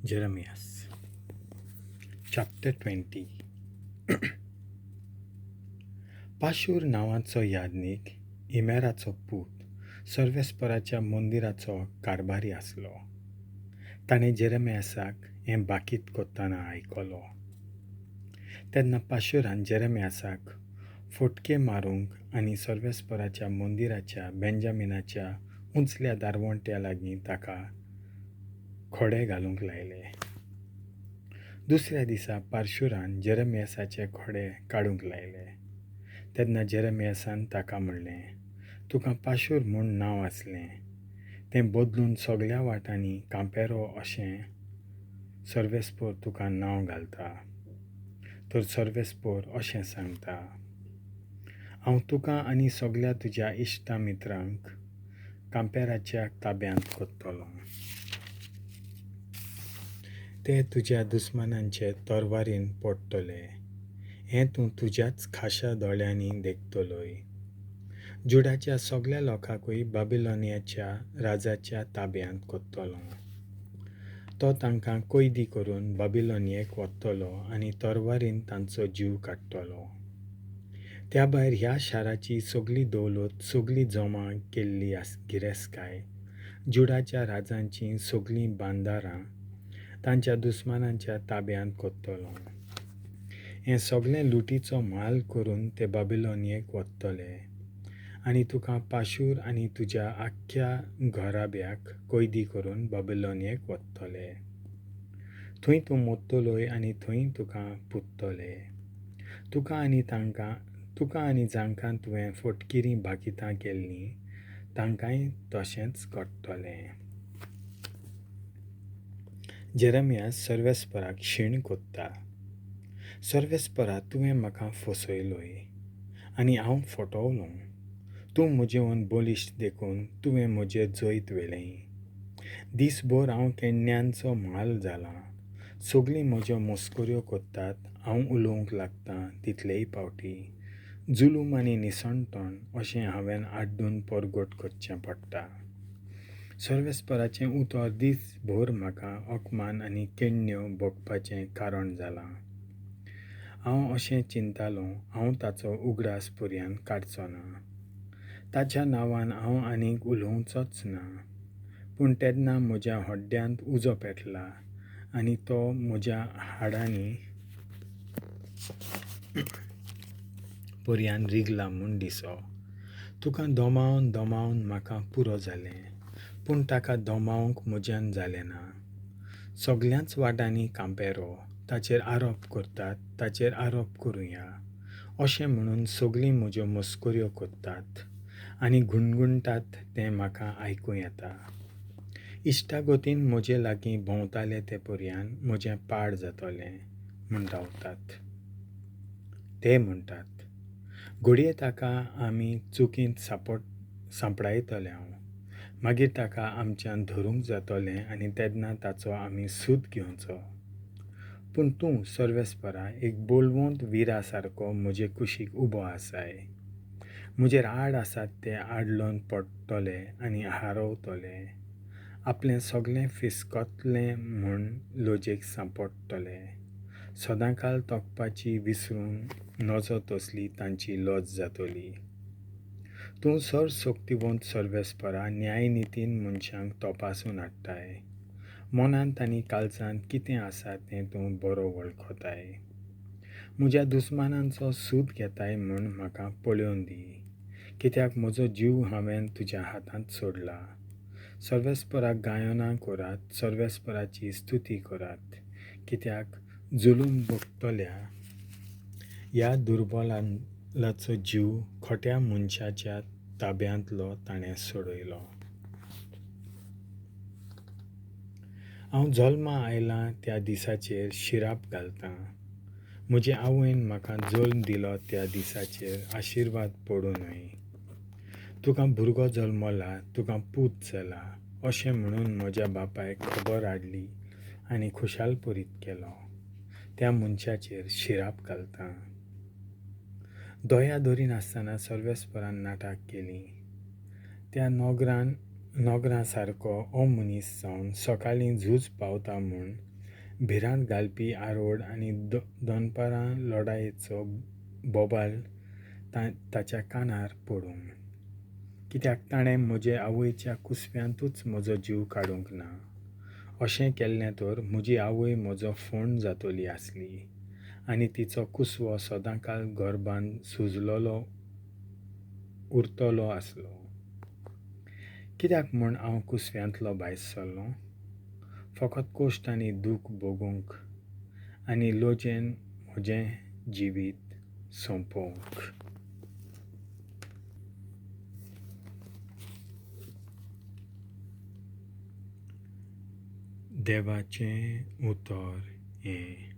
Jeremias chapter 20. पाशूर नांवाचो यादनीक इमेराचो पूत सर्वेस्पराच्या मंदिराचो कारभारी आसलो. ताणें जेरेमियासाक हें बाकीत कोत्ताना आयकलो. तेन्ना पाशुरान जेरेमियासाक फोटके मारूंक आनी सर्वेस्पराच्या मंदिराच्या बेंजामिनाच्या उंचल्या दारवंट्या लागीं ताका खोडे घालूंक लायले. दुसऱ्या दिसा पाशुरान जेरेमियासाचे खोडे काडूंक लायले. तेन्ना जेरेमियासान ताका म्हणलें, तुका पाशूर म्हूण नांव आसलें तें बदलून सगळ्या वाटांनी कांपेरो अशें सर्वेस्पोर तुका नांव घालता. तर सर्वेस्पोर अशें सांगता, हांव तुका आनी सगळ्या तुज्या इश्टा मित्रांक कांपेराच्या ताब्यांत कोत्तलो. ते तुज्या दुस्मानांचे तरवारीन पडटले. हें तूं तुज्याच खाशा दोळ्यांनी देखतलोय. जुडाच्या सगळ्या लोकांकूय बाबिलोनियाच्या राजाच्या ताब्यांत कोत्तलो. तो तांकां कैदी करून बाबिलोनियेक व्हरतलो आनी तरवारीन तांचो जीव काडटलो. त्या भायर ह्या शाराची सगळी दौलत, सगळी जमा केल्ली गिरेस्काय, जुडाच्या राजांची सगळीं बांदारां तांच्या दुस्मानांच्या ताब्यांत कोत्तलो. हें सगळें लुटीचो म्हाल करून ते बाबिलोनियेक व्हरतले आनी तुका पाशूर आनी तुज्या आख्ख्या घराब्याक कैदी करून बाबिलोनियेक व्हरतले. थंय तूं मरतलोय आनी थंय तुका पुत्तले. तुका आनी जांकां तुवें फटकिरीं भागितां केल्लीं तांकांय तशेंच घडटलें. जेरेमियास सर्वेस्पराक शीण कोत्ता. सर्वेस्परा, तुवें म्हाका फोसोiloi आनी हांव फottovlom. तूं मhojê-vhôn bollixtt देखून तुवें म्हजेर जोit vheleim. dis-bhôr हांव kenddnniancho mhal जालां. सगळीं म्हज्यो मोskoriô कोत्तात. हांव उलोवंक लागतां तितलेय पावटी. जुलूम आनी निसणटण अशें हांवें आड्डून परगट करचें पडटा. सर्वेस्पराचें उतर दीस-भर म्हाका अपमान आनी केण्ण्यो भोगपाचें कारण जालां. हांव अशें चिंततालों, हांव ताचो उगडास पर्यान काडचो ना. ताच्या नांवान हांव आनीक उलोवचोच ना. पूण तेन्ना म्हज्या हड्ड्यांत उजो पेटला आनी तो म्हज्या हाडांनी पर्यान रिगला म्हूण दिसो. तुका दोमावन म्हाका पुरो जालें, पूण ताका दोमावंक म्हज्यान जालें ना. सगळ्याच वाटांनी कांपेरो, ताचेर आरोप करतात, ताचेर आरोप करुया अशें म्हणून सगळीं म्हज्यो मोस्कोऱ्यो कोत्तात आनी गुणगुणटात तें म्हाका आयकूं येता. इश्टागतीन म्हजे लागीं भोंवताले ते पर्यान म्हजें पाड जातलें म्हूण रावतात. ते म्हणटात, घडये ताका आमी चुकींत सांपडायतले हांव. मागीर ताका आमच्यान धरूंक जातलें आनी तेन्ना ताचो आमी सूद घेवचो. पूण तूं सर्वेस्परा एक बोलवंत विरा सारको म्हजे कुशीक उबो आसाय. म्हजेर आड आसात ते आडलोन पडटले आनी हारोवतले. आपलें सगळें फिसकतलें म्हूण लोजेक सांपडटले. सदांकाल तोखपाची विसरून नजो तसली तांची लज जातली. तूं सर्वशक्तिवंत सर्वेस्परा न्यायनितीन मनशांक तपासून हाडटाय. मनांत आनी काळजांत कितें आसा तें तूं बरो वळखताय. म्हज्या दुस्मानांचो सूद घेताय म्हूण म्हाका पळोवन दी, कित्याक म्हजो जीव हांवें तुज्या हातांत सोडला. सर्वेस्पराक गायोनां करात, सर्वेस्पराची स्तुती करात, कित्याक जुलूम भोगतल्या ह्या दुर्बलाचो जीव खोट्या मनशाच्या ताब्यांतलो ताणें सोडयलो. हांव जल्मा आयलां त्या दिसाचेर शिराप घालतां. म्हजे आवयन म्हाका जल्म दिलो त्या दिसाचेर आशिर्वाद पडूनय. तुका भुरगो जल्मला, तुका पूत जाला अशें म्हणून म्हज्या बापायक खबर हाडली आनी खुशालपरीत केलो. त्या मनशाचेर शिराप घालतां. दोया धरीन आसतना सर्वेस्परान नाटक केली. त्या नोगरां सारको हो मनीस जावन सकाळीं झूज पावता म्हूण भिरांत घालपी आरोड आनी दोनपारां लढायेचो बोबाल ताच्या कानार पडूंक, कित्याक ताणें म्हजे आवयच्या कुसव्यांतूच म्हजो जीव काडूंक ना. अशें केल्लें तर म्हजी आवय म्हजो फोंड जातली आसली आनी तिचो कुसवो सदांकाळ गर्भान सुजलोलो उरतलो आसलो. कित्याक म्हूण हांव कुसव्यांतलो भायर सरलों? फकत कोश्ट आनी दूख भोगूंक आनी लोजेन म्हजें जिवीत सोंपोवंक. देवाचें उतर हें.